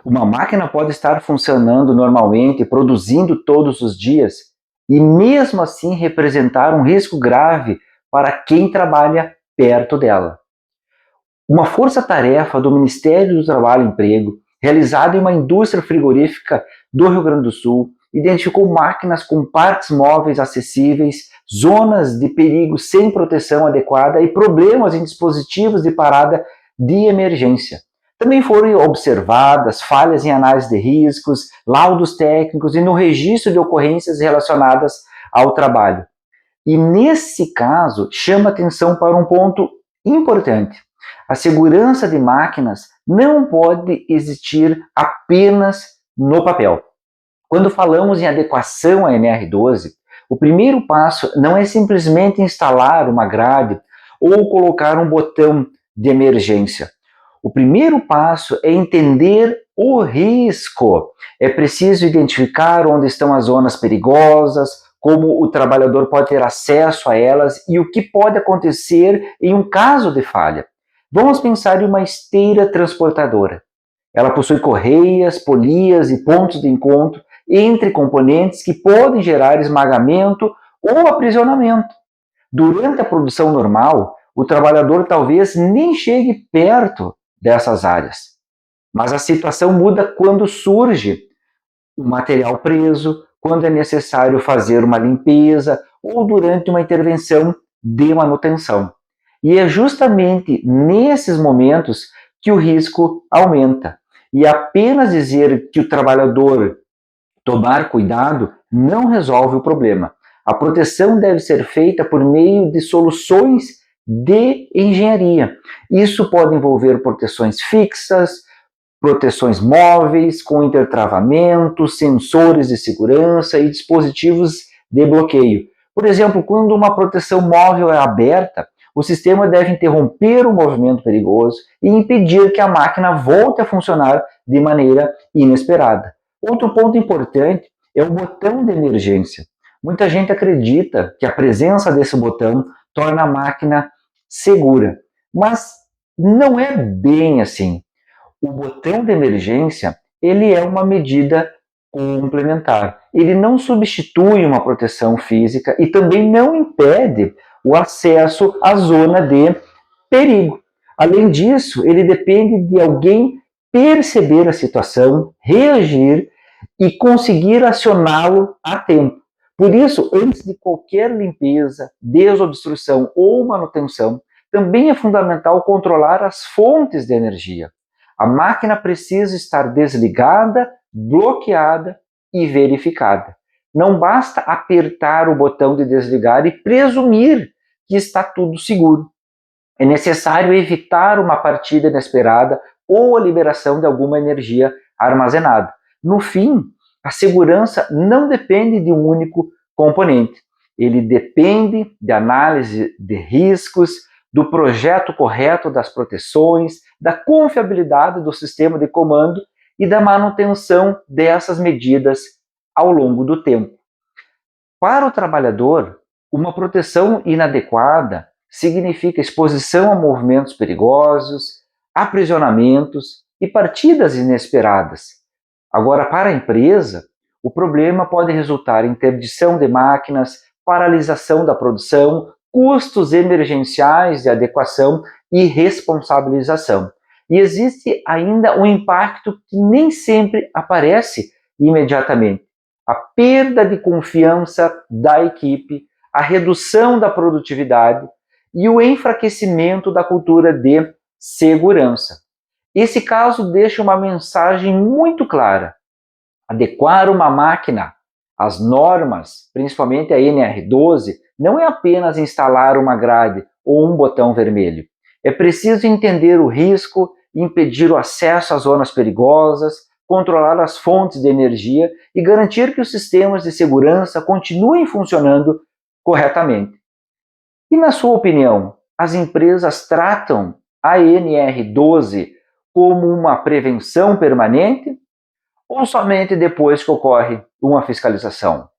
Uma máquina pode estar funcionando normalmente, produzindo todos os dias, e mesmo assim representar um risco grave para quem trabalha perto dela. Uma força-tarefa do Ministério do Trabalho e Emprego, realizada em uma indústria frigorífica do Rio Grande do Sul, identificou máquinas com partes móveis acessíveis, zonas de perigo sem proteção adequada e problemas em dispositivos de parada de emergência. Também foram observadas falhas em análise de riscos, laudos técnicos e no registro de ocorrências relacionadas ao trabalho. E nesse caso, chama atenção para um ponto importante. A segurança de máquinas não pode existir apenas no papel. Quando falamos em adequação à NR12, o primeiro passo não é simplesmente instalar uma grade ou colocar um botão de emergência. O primeiro passo é entender o risco. É preciso identificar onde estão as zonas perigosas, como o trabalhador pode ter acesso a elas e o que pode acontecer em um caso de falha. Vamos pensar em uma esteira transportadora. Ela possui correias, polias e pontos de encontro entre componentes que podem gerar esmagamento ou aprisionamento. Durante a produção normal, o trabalhador talvez nem chegue perto dessas áreas. Mas a situação muda quando surge o material preso, quando é necessário fazer uma limpeza ou durante uma intervenção de manutenção. E é justamente nesses momentos que o risco aumenta. E apenas dizer que o trabalhador tomar cuidado não resolve o problema. A proteção deve ser feita por meio de soluções de engenharia. Isso pode envolver proteções fixas, proteções móveis com intertravamentos, sensores de segurança e dispositivos de bloqueio. Por exemplo, quando uma proteção móvel é aberta, o sistema deve interromper o movimento perigoso e impedir que a máquina volte a funcionar de maneira inesperada. Outro ponto importante é o botão de emergência. Muita gente acredita que a presença desse botão torna a máquina segura, mas não é bem assim. O botão de emergência, ele é uma medida complementar. Ele não substitui uma proteção física e também não impede o acesso à zona de perigo. Além disso, ele depende de alguém perceber a situação, reagir e conseguir acioná-lo a tempo. Por isso, antes de qualquer limpeza, desobstrução ou manutenção, também é fundamental controlar as fontes de energia. A máquina precisa estar desligada, bloqueada e verificada. Não basta apertar o botão de desligar e presumir que está tudo seguro. É necessário evitar uma partida inesperada ou a liberação de alguma energia armazenada. No fim, a segurança não depende de um único componente. Ele depende de análise de riscos, do projeto correto das proteções, da confiabilidade do sistema de comando e da manutenção dessas medidas ao longo do tempo. Para o trabalhador, uma proteção inadequada significa exposição a movimentos perigosos, aprisionamentos e partidas inesperadas. Agora, para a empresa, o problema pode resultar em interdição de máquinas, paralisação da produção, custos emergenciais de adequação e responsabilização. E existe ainda um impacto que nem sempre aparece imediatamente. A perda de confiança da equipe, a redução da produtividade e o enfraquecimento da cultura de segurança. Esse caso deixa uma mensagem muito clara. Adequar uma máquina às normas, principalmente a NR12, não é apenas instalar uma grade ou um botão vermelho. É preciso entender o risco, impedir o acesso às zonas perigosas, controlar as fontes de energia e garantir que os sistemas de segurança continuem funcionando corretamente. E na sua opinião, as empresas tratam a NR12 como uma prevenção permanente ou somente depois que ocorre uma fiscalização?